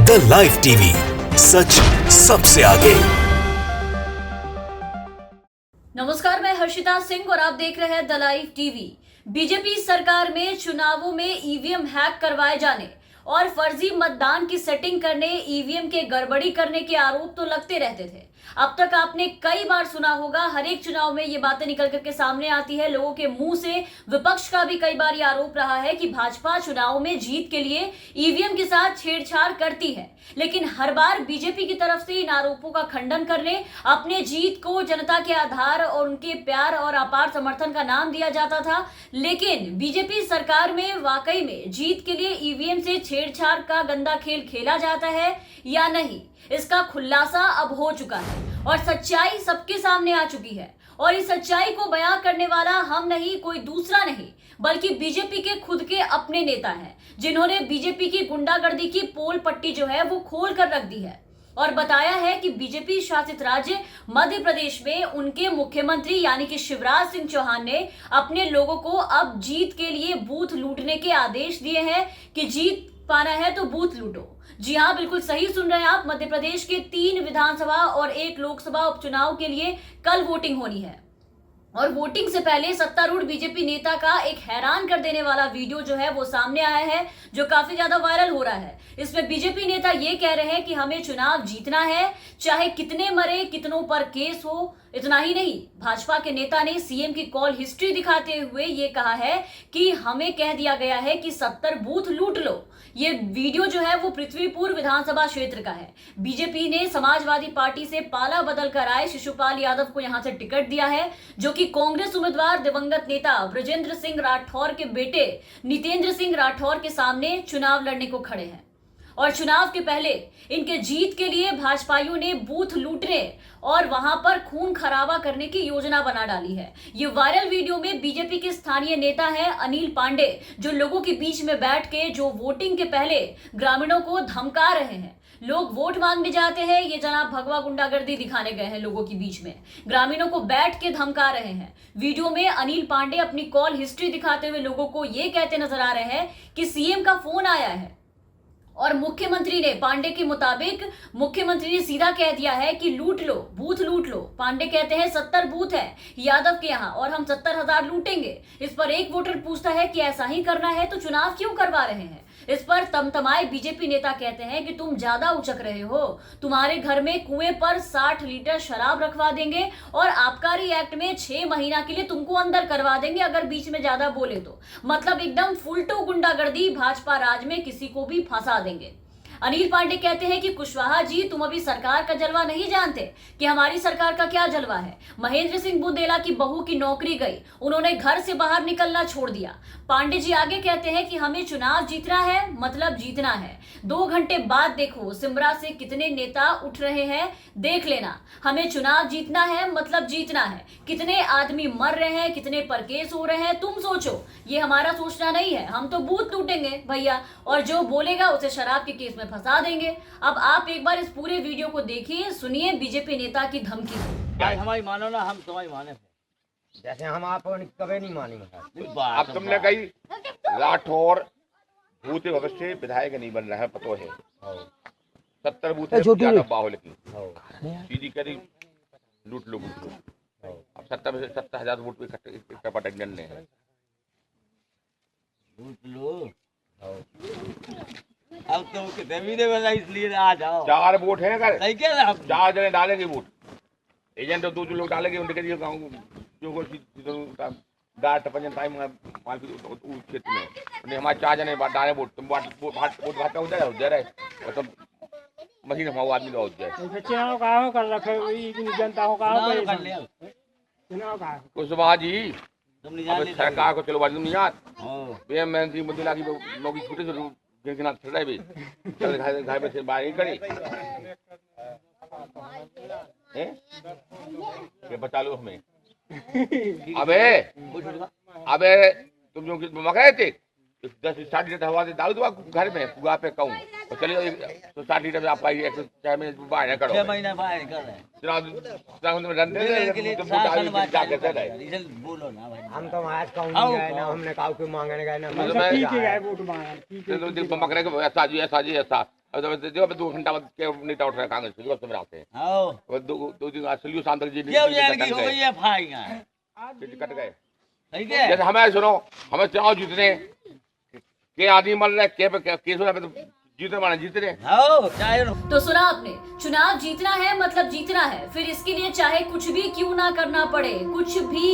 The live TV, सच सबसे आगे। नमस्कार, मैं हर्षिता सिंह और आप देख रहे हैं द लाइव टीवी। बीजेपी सरकार में चुनावों में ईवीएम हैक करवाए जाने और फर्जी मतदान की सेटिंग करने, ईवीएम के गड़बड़ी करने के आरोप तो लगते रहते थे। अब तक आपने कई बार सुना होगा, हर एक चुनाव में ये बातें निकल करके सामने आती है लोगों के मुंह से। विपक्ष का भी कई बार ये आरोप रहा है कि भाजपा चुनाव में जीत के लिए ईवीएम के साथ छेड़छाड़ करती है, लेकिन हर बार बीजेपी की तरफ से इन आरोपों का खंडन करने, अपने जीत को जनता के आधार और उनके प्यार और अपार समर्थन का नाम दिया जाता था। लेकिन बीजेपी सरकार में वाकई में जीत के लिए ईवीएम से छेड़छाड़ का गंदा खेल खेला जाता है या नहीं, इसका खुलासा अब हो चुका है और सच्चाई सबके सामने आ चुकी है। और इस सच्चाई को बयां करने वाला हम नहीं, कोई दूसरा नहीं, बल्कि बीजेपी के खुद के अपने नेता हैं, जिन्होंने बीजेपी की गुंडागर्दी की पोल पट्टी जो है वो खोल कर रख दी है और बताया है कि बीजेपी शासित राज्य मध्य प्रदेश में उनके मुख्यमंत्री यानी कि शिवराज सिंह चौहान ने अपने लोगों को अब जीत के लिए बूथ लूटने के आदेश दिए हैं कि जीत पाना है तो बूथ लूटो। जी हाँ, बिल्कुल सही सुन रहे हैं आप। मध्य प्रदेश के 3 विधानसभा और 1 लोकसभा उपचुनाव के लिए कल वोटिंग होनी है और वोटिंग से पहले सत्तारूढ़ बीजेपी नेता का एक हैरान कर देने वाला वीडियो जो है वो सामने आया है, जो काफी ज्यादा वायरल हो रहा है। इसमें बीजेपी नेता ये कह रहे हैं कि हमें चुनाव जीतना है, चाहे कितने मरे, कितनों पर केस हो। इतना ही नहीं, भाजपा के नेता ने सीएम की कॉल हिस्ट्री दिखाते हुए ये कहा है कि हमें कह दिया गया है कि 70 बूथ लूट लो। ये वीडियो जो है वो पृथ्वीपुर विधानसभा क्षेत्र का है। बीजेपी ने समाजवादी पार्टी से पाला बदल कर आए शिशुपाल यादव को यहां से टिकट दिया है, जो कि कांग्रेस उम्मीदवार दिवंगत नेता बृजेंद्र सिंह राठौर के बेटे नितेंद्र सिंह राठौर के सामने चुनाव लड़ने को खड़े हैं। और चुनाव के पहले इनके जीत के लिए भाजपाइयों ने बूथ लूटने और वहां पर खून खराबा करने की योजना बना डाली है। ये वायरल वीडियो में बीजेपी के स्थानीय नेता है अनिल पांडे, जो लोगों के बीच में बैठ के जो वोटिंग के पहले ग्रामीणों को धमका रहे हैं। लोग वोट मांगने जाते हैं, ये जनाब भगवा गुंडागर्दी दिखाने गए हैं लोगों के बीच में, ग्रामीणों को बैठ के धमका रहे हैं। वीडियो में अनिल पांडे अपनी कॉल हिस्ट्री दिखाते हुए लोगों को ये कहते नजर आ रहे हैं कि सीएम का फोन आया है और मुख्यमंत्री ने, पांडे के मुताबिक मुख्यमंत्री ने सीधा कह दिया है कि लूट लो, बूथ लूट लो। पांडे कहते हैं 70 बूथ है यादव के यहाँ और हम 70,000 लूटेंगे। इस पर एक वोटर पूछता है कि ऐसा ही करना है तो चुनाव क्यों करवा रहे हैं। इस पर तमतमाए बीजेपी नेता कहते हैं कि तुम ज्यादा उचक रहे हो, तुम्हारे घर में कुएं पर 60 लीटर शराब रखवा देंगे और आबकारी एक्ट में 6 महीना के लिए तुमको अंदर करवा देंगे अगर बीच में ज्यादा बोले तो। मतलब एकदम फुलटू गुंडागर्दी, भाजपा राज में किसी को भी फंसा देंगे। अनिल पांडे कहते हैं कि कुशवाहा जी, तुम अभी सरकार का जलवा नहीं जानते कि हमारी सरकार का क्या जलवा है। महेंद्र सिंह बुंदेला की बहू की नौकरी गई, उन्होंने घर से बाहर निकलना छोड़ दिया। पांडे जी आगे कहते हैं कि हमें चुनाव जीतना है, मतलब जीतना है। 2 घंटे बाद देखो सिमरा से कितने नेता उठ रहे हैं, देख लेना। हमें चुनाव जीतना है, मतलब जीतना है। कितने आदमी मर रहे हैं, कितने पर केस हो रहे हैं, तुम सोचो। ये हमारा सोचना नहीं है, हम तो बूथ लूटेंगे भैया, और जो बोलेगा उसे शराब के केस में फंसा देंगे। अब आप एक बार इस पूरे वीडियो को देखिए, सुनिए बीजेपी नेता की धमकी। हमारी मानो ना, हम तुम्हारी माने, जैसे हम आप कभी नहीं मानेंगे। अब तुमने कही राठौर भूत भविष्य विधायक नहीं बन रहा है, पतो है। 70 बूथ है बाहुल की सीधी करी, लूट लो बूथ लो। अब 70,000 वोट पे इकट्ठा ने है, लूट लो। अब तो कितने भी दे वाला, इसलिए आ जाओ। 4 वोट है, अगर सही कह रहे हैं, 4 जने डालेंगे वोट, एजेंट तो 2 लोग डालेंगे उनके लिए गाँव जो डाट पंजन टाइम क्षेत्र में हमारे 4 जने डाले वोट, तुम वोट भाजपा उधर है और तुम मशीन हमारे आदमी का हो जाए। चुनाव कहाँ कर रखे जनता को, कहाँ कर लिया चुनाव कहाँ कुशवाहा जी, तुम नहीं जान सरकार को चलो तुम नहीं यार मंत्री मुद्दे की नौकरी छूटे घर में से बाहर नहीं करी बचा लो हमें। अबे तुम जो मकाए थे 10-60 लीटर हवा से डाल दो घर में, पूरा पे कहूँ तो चलिए तो 60 लीटर में आप आइए 6 महीने बाहर करो, 6 महीना बाहर कर रहे हैं। बोलो ना भाई, हम तो आज कहूँ गए ना, हमने कहा कि मांगने गए ना, मकरे को ऐसा जी ऐसा जी ऐसा अब देखो 2 घंटा बाद क्या नेता उठ रहा है कांग्रेस के जो मेरे आते हैं आओ वो 2 दिन आज सलियो शांत जी ये जाएगी हो गई है फाई का कट गए ठीक है जैसे हमें सुनो हमें चुनाव जीतने के आदमी मर रहे के केस हो रहा है जीतने वाले जीत रहे आओ चाहे तो सुना आपने, चुनाव जीतना है मतलब जीतना है, फिर इसके लिए चाहे कुछ भी क्यों ना करना पड़े, कुछ भी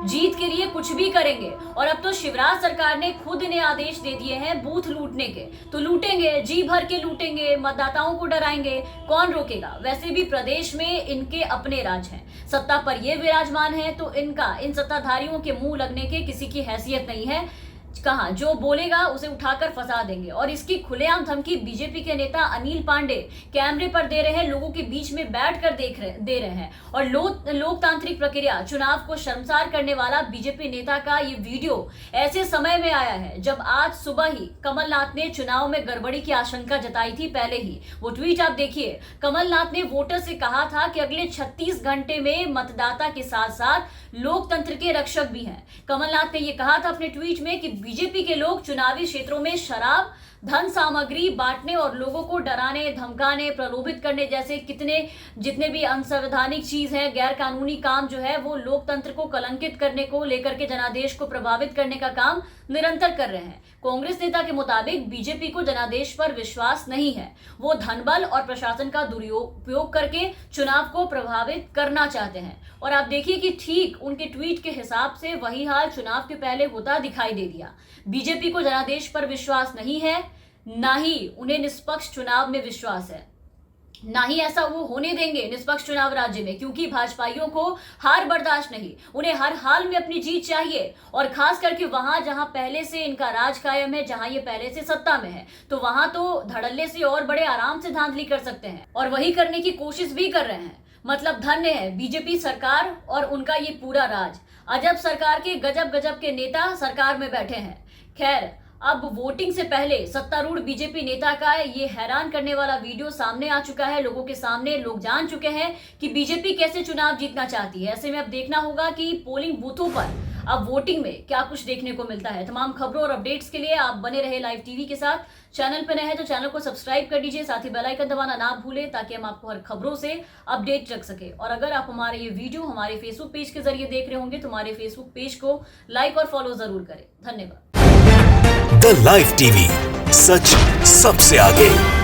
जीत के लिए कुछ भी करेंगे। और अब तो शिवराज सरकार ने खुद ने आदेश दे दिए हैं बूथ लूटने के, तो लूटेंगे, जी भर के लूटेंगे, मतदाताओं को डराएंगे, कौन रोकेगा। वैसे भी प्रदेश में इनके अपने राज हैं, सत्ता पर ये विराजमान है, तो इन सत्ताधारियों के मुंह लगने के किसी की हैसियत नहीं है। कहा जो बोलेगा उसे उठाकर फंसा देंगे। और इसकी खुलेआम धमकी बीजेपी के नेता अनिल पांडे कैमरे पर दे रहे हैं, लोगों के बीच में बैठकर दे रहे हैं। और लोकतांत्रिक प्रक्रिया, चुनाव को शर्मसार करने वाला बीजेपी नेता का ये वीडियो ऐसे समय में आया है जब आज सुबह ही कमलनाथ ने चुनाव में गड़बड़ी की आशंका जताई थी। पहले ही वो ट्वीट आप देखिए, कमलनाथ ने वोटर से कहा था कि अगले 36 घंटे में मतदाता के साथ साथ लोकतंत्र के रक्षक भी हैं। कमलनाथ ने यह कहा था अपने ट्वीट में कि बीजेपी के लोग चुनावी क्षेत्रों में शराब, धन सामग्री बांटने और लोगों को डराने, धमकाने, प्रलोभित करने जैसे जितने भी अनसंवैधानिक चीज है, गैर कानूनी काम जो है, वो लोकतंत्र को कलंकित करने को लेकर के जनादेश को प्रभावित करने का काम निरंतर कर रहे हैं। कांग्रेस नेता के मुताबिक बीजेपी को जनादेश पर विश्वास नहीं है, वो धनबल और प्रशासन का दुरुपयोग करके चुनाव को प्रभावित करना चाहते हैं। और आप देखिए कि ठीक उनके ट्वीट के हिसाब से वही हाल चुनाव के पहले होता दिखाई दे दिया। बीजेपी को जनादेश पर विश्वास नहीं है, ना ही उन्हें निष्पक्ष चुनाव में विश्वास है, ना ही ऐसा वो होने देंगे निष्पक्ष चुनाव राज्य में, क्योंकि भाजपाइयों को हार बर्दाश्त नहीं, उन्हें हर हाल में अपनी जीत चाहिए। और खास करके वहां जहां पहले से इनका राज कायम है, जहां ये पहले से सत्ता में है, तो वहां तो धड़ल्ले से और बड़े आराम से धांधली कर सकते हैं और वही करने की कोशिश भी कर रहे हैं। मतलब धन्य है बीजेपी सरकार और उनका ये पूरा राज। अजब सरकार के गजब गजब के नेता सरकार में बैठे हैं। खैर, अब वोटिंग से पहले सत्तारूढ़ बीजेपी नेता का ये हैरान करने वाला वीडियो सामने आ चुका है। लोगों के सामने लोग जान चुके हैं कि बीजेपी कैसे चुनाव जीतना चाहती है। ऐसे में अब देखना होगा कि पोलिंग बूथों पर अब वोटिंग में क्या कुछ देखने को मिलता है। तमाम खबरों और अपडेट्स के लिए आप बने रहे लाइव टीवी के साथ। चैनल पर नए हैं तो चैनल को सब्सक्राइब कर दीजिए, साथ ही बेल आइकन दबाना ना भूलें ताकि हम आपको हर खबरों से अपडेट रख सके। और अगर आप हमारे ये वीडियो हमारे फेसबुक पेज के जरिए देख रहे होंगे तो हमारे फेसबुक पेज को लाइक और फॉलो जरूर करें। धन्यवाद। द लाइव टीवी, सच सबसे आगे।